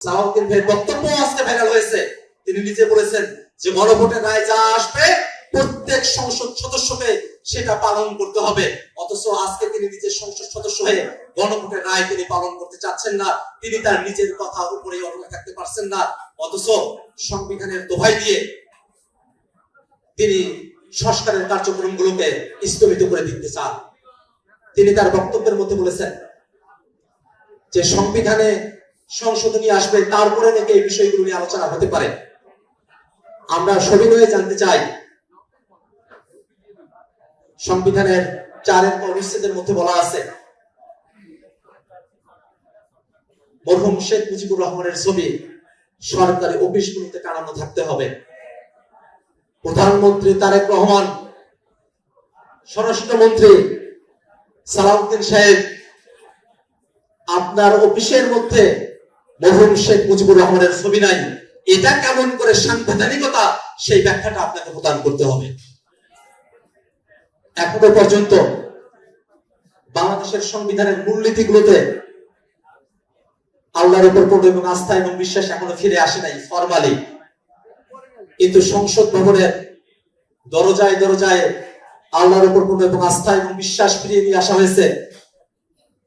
সালাউদ্দিন ভাইয়ের বক্তব্য আজকে ভাইরাল হয়েছে। তিনি নিজে বলেছেন যে গণভোটের রায় যা আসবে প্রত্যেক সংসদ সদস্যকে সেটা পালন করতে হবে। অথচ আজকে তিনি নিজের সংসদ সদস্য হয়ে গণভোটের রায় তিনি পালন করতে চাচ্ছেন না। তিনি তার নিজের কথা উপরে অটল থাকতে পারছেন না। অথচ সংবিধানের দোহাই দিয়ে তিনি সংস্কারের কার্যক্রমগুলোকে স্থগিত করে দিতে চান। তিনি তার বক্তব্যের মধ্যে বলেছেন যে সংবিধানে সংশোধনী আসবে, তারপরে নাকি এই বিষয়গুলো নিয়ে আলোচনা হতে পারে। আমরা সবিনয়ে জানতে চাই, সংবিধানের 4 অনুচ্ছেদের মধ্যে বলা আছে মরহুম শেখ মুজিবুর রহমানের ছবি সরকারি অফিসগুলোতে টানানো থাকতে হবে। প্রধানমন্ত্রী তারেক রহমান, স্বরাষ্ট্রমন্ত্রী সালাউদ্দিন সাহেব, আপনার অফিসের মধ্যে মরহুম শেখ মুজিবুর রহমানের ছবি নাই, এটা কেমন করে সাংবিধানিকতা, সেই ব্যাখ্যাটা আপনাকে প্রদান করতে হবে। এখনো পর্যন্ত বাংলাদেশের সংবিধানের মূলনীতিগুলোতে আল্লাহর উপর পূর্ণ এবং আস্থা এবং বিশ্বাস এখনো ফিরে আসে নাই ফরমালি, কিন্তু সংসদ ভবনের দরজায় দরজায় আল্লাহর উপর পূর্ণ এবং আস্থা এবং বিশ্বাস ফিরিয়ে নিয়ে আসা হয়েছে।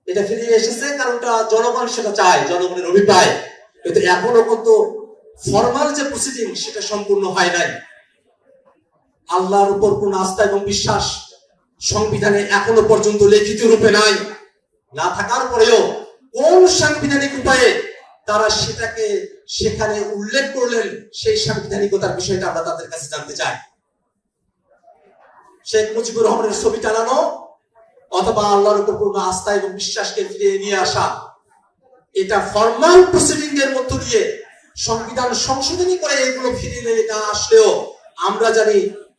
এটা ফিরিয়ে এসেছে কারণটা জনগণ সেটা চায়, জনগণের অভিপ্রায়। কিন্তু এখনো কিন্তু ফরমাল যে প্রসিডিং সেটা সম্পূর্ণ হয় নাই। আল্লাহর উপর পূর্ণ আস্থা এবং বিশ্বাস সংবিধানে এখনো পর্যন্ত লিখিত রূপে নাই। না থাকার পরেও কোন সাংবিধানিক উপায়ে তারা সেটাকে সেখানে উল্লেখ করলেন, সেই সাংবিধানিকতার বিষয়টা আমরা তাদের কাছে জানতে চাই। শেখ মুজিবুর রহমানের ছবি টানানো অথবা আল্লাহর উপর পূর্ণ আস্থা এবং বিশ্বাসকে ফিরিয়ে নিয়ে আসা, এটা ফরমাল প্রসিডিং এর মধ্য দিয়ে সংবিধান সংশোধনী করে এগুলো ফিরিয়ে না আসলেও আমরা জানি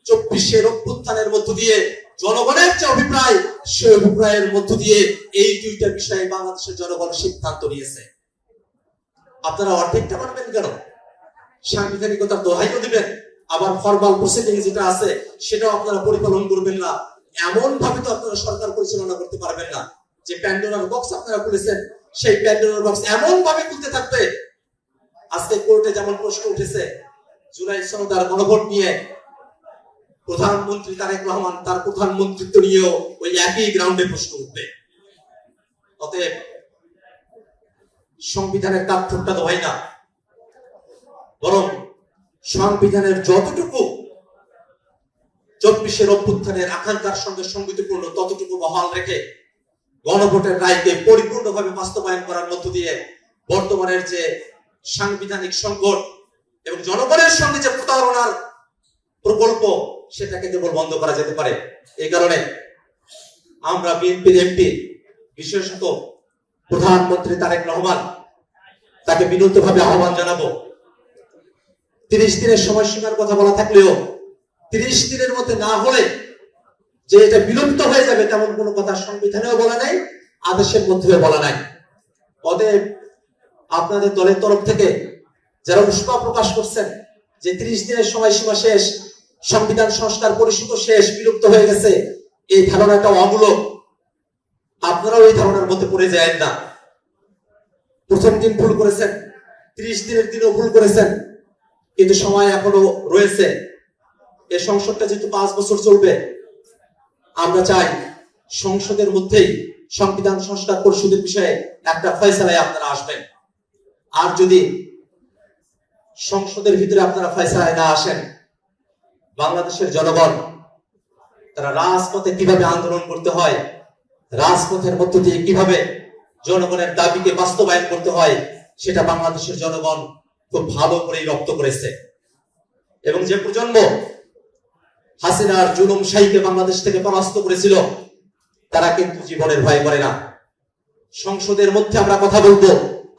24 অভ্যুত্থানের মধ্য দিয়ে জনগণের যে অভিপ্রায়, সেই অভিপ্রায়ের মধ্য দিয়ে এই দুইটা বিষয়ে বাংলাদেশের জনগণ সিদ্ধান্ত নিয়েছে। আপনারা অর্ধেকটা মানবেন কেন? সাংবিধানিকতার দোহাইও দিবেন, আবার ফরমাল প্রসিডিং যেটা আছে সেটাও আপনারা পরিপালন করবেন না। এমন ভাবে তো আপনারা সরকার পরিচালনা করতে পারবেন না যে প্যান্ডোরার বক্স আপনারা খুলেছেন, সেই প্যান্ডোরার বক্স এমন ভাবে খুলতে থাকবে। আজকে কোর্টে যেমন প্রশ্ন উঠেছে জুলাই সনদ আর গণভোট নিয়ে, প্রধানমন্ত্রী তারেক রহমান তার প্রধানমন্ত্রিত্ব নিয়েও ওই একই গ্রাউন্ডে প্রশ্ন উঠবে। অতএব সংবিধানের তাৎপর্যটা দোহাই না, বরং সংবিধানের যতটুকু 24 অভ্যুত্থানের আকাঙ্ক্ষার সঙ্গে সঙ্গতিপূর্ণ ততটুকু বহাল রেখে গণভোটের রায়কে পরিপূর্ণভাবে বাস্তবায়ন করার মধ্য দিয়ে বর্তমানের যে সাংবিধানিক সংকট এবং জনগণের সঙ্গে যে প্রতারণার প্রকল্প, সেটাকে কেবল বন্ধ করা যেতে পারে। এই কারণে আমরা বিএনপির এমপি, বিশেষত প্রধানমন্ত্রী তারেক রহমান, তাকে বিনীতভাবে আহ্বান জানাবো। 30 দিনের সময়সীমার কথা বলা থাকলেও 30 দিনের মধ্যে না হলে যে এটা বিলুপ্ত হয়ে যাবে তেমন কোনো কথা সংবিধানেও বলা নাই, আদেশের মধ্যেও বলা নাই। অতএব আপনাদের দলের তরফ থেকে যারা উষ্মা প্রকাশ করছেন যে 30 দিনের সময়সীমা শেষ, সংবিধান সংস্কার পরিষদ শেষ, বিলুপ্ত হয়ে গেছে, এই ধারণাটা অমূলক। আপনারাও এই ধারণার মধ্যে পড়ে যায় না। প্রথম দিন ভুল করেছেন, 30 দিনের দিনও ভুল করেছেন, কিন্তু সময় এখনো রয়েছে। এই সংসদটা যেহেতু 5 বছর চলবে, আমরা চাই সংসদের মধ্যেই সংবিধান সংস্কার পরিষদের বিষয়ে একটা ফয়সালায় আপনারা আসবেন। আর যদি সংসদের ভিতরে আপনারা ফয়সালায় না আসেন, বাংলাদেশের জনগণ তারা রাজপথে কিভাবে আন্দোলন করতে হয়, রাজপথের মধ্য দিয়ে কিভাবে জনগণের দাবিকে বাস্তবায়ন করতে হয়, সেটা বাংলাদেশের জনগণ খুব ভালো করেই রপ্ত করেছে। এবং যে প্রজন্ম হাসিনার জুলুম শাহীকে বাংলাদেশ থেকে পরাস্ত করেছিল, তারা কিন্তু জীবনের ভয় করে না। সংসদের মধ্যে আমরা কথা বলবো,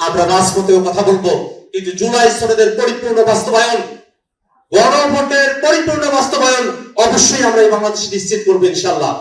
আমরা রাজপথেও কথা বলবো, কিন্তু জুলাই সনদের পরিপূর্ণ বাস্তবায়ন, গণভোটের পরিপূর্ণ বাস্তবায়ন অবশ্যই আমরা এই বাংলাদেশে নিশ্চিত করবো ইনশাআল্লাহ।